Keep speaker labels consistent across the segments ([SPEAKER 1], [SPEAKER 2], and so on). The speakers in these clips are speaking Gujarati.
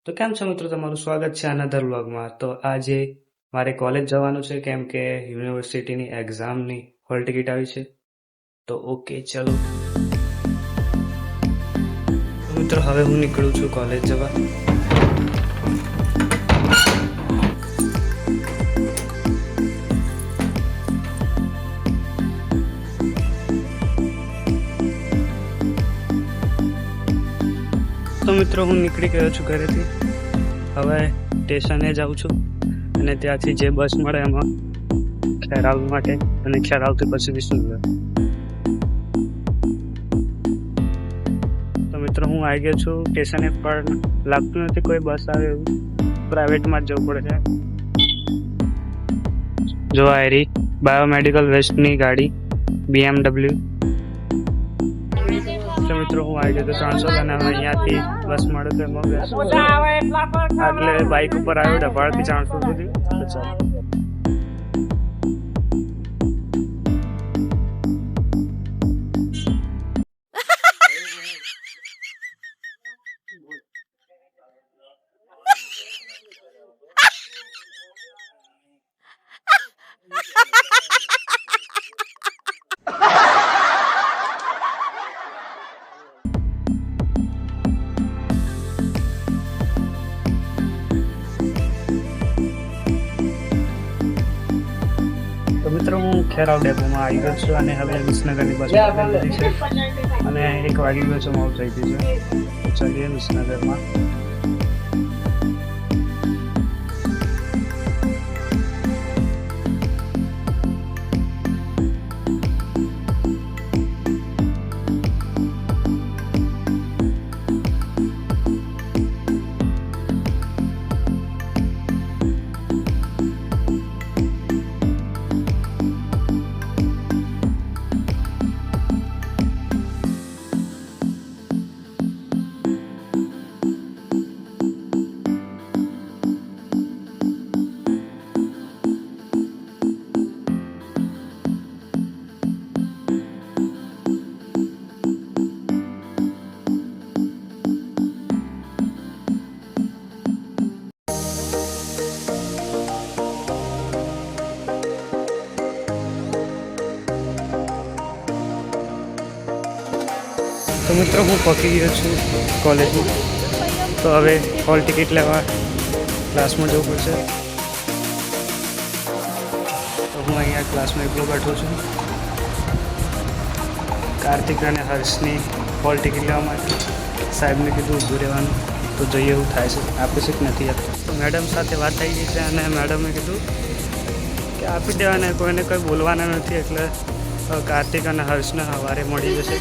[SPEAKER 1] તો કેમ છો મિત્રો, તમારું સ્વાગત છે અનધર વ્લોગમાં। તો આજે મારે કોલેજ જવાનું છે કેમ કે યુનિવર્સિટીની એક્ઝામની હોલ ટિકિટ આવી છે। તો ઓકે ચલો તો મિત્રો હવે હું નીકળું છું કોલેજ જવા। તો મિત્રો હું નીકળી ગયો છું ઘરેથી। હવે સ્ટેશને જાઉં છું અને ત્યાંથી જે બસ મળે એમાં ખેરાલુ માટે અને ખેરાલુથી પછી વિસનગર। તો મિત્રો હું આવી ગયો છું સ્ટેશને, પણ લાગતું નથી કોઈ બસ આવે એવું, પ્રાઇવેટમાં જ જવું પડે છે। જો આ રહી બાયોમેડિકલ વેસ્ટની ગાડી BMW। તો મિત્રો હું આવી ગયો તો 300 અને હવે અહીંયાથી બસ મળે તો એમાં બેસું, એટલે બાઇક ઉપર આવ્યો ડભાળથી 400 સુધી। તો ચાલો તો મિત્રો હું ખેરાલ ડેપોમાં આવી ગયો છું અને હવે વિસનગરની બસ પકડી લીધી છે અને 1 વાગી ગયો છે, મોડું થઈ ગયું છે। તો ચાલીએ વિસનગરમાં। તો મિત્રો હું પહોંચી ગયો છું કોલેજમાં। તો હવે હોલ ટિકિટ લેવા ક્લાસમાં જવું પડશે। તો હું અહીંયા ક્લાસમાં એકલો બેઠો છું। કાર્તિક અને હર્ષની હોલ ટિકિટ લેવા માટે સાહેબને કીધું ઊભું રહેવાનું, તો જોઈએ એવું થાય છે, આપે છે કે નથી આપતું। તો મેડમ સાથે વાત થઈ ગઈ છે અને મેડમે કીધું કે આપી દેવાના, કોઈને કંઈ બોલવાના નથી, એટલે કાર્તિક અને હર્ષને સવારે મળી જશે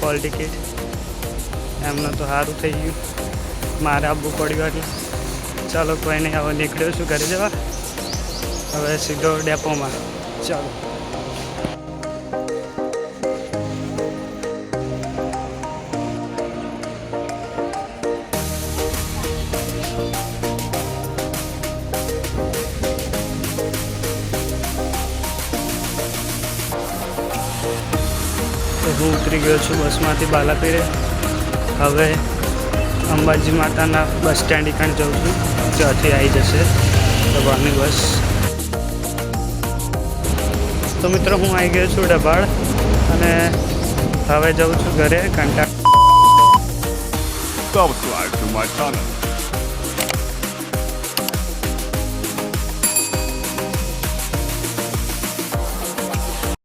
[SPEAKER 1] હોલ ટિકિટ। એમને તો સારું થઈ ગયું, મારે આવવું પડ્યું એટલે ચાલો કોઈ નહીં, હવે નીકળ્યો છું ઘરે જવા। હવે સીધો ડેપોમાં, ચાલો। તો હું ઉતરી ગયો છું બસમાંથી બાલાપીરે। હવે અંબાજી માતાના બસ સ્ટેન્ડ કાંડ જાઉં છું, ત્યાંથી આવી જશે ડભાળની બસ। તો મિત્રો હું આવી ગયો છું ડભાળ અને હવે જાઉં છું ઘરે।
[SPEAKER 2] Subscribe to my channel.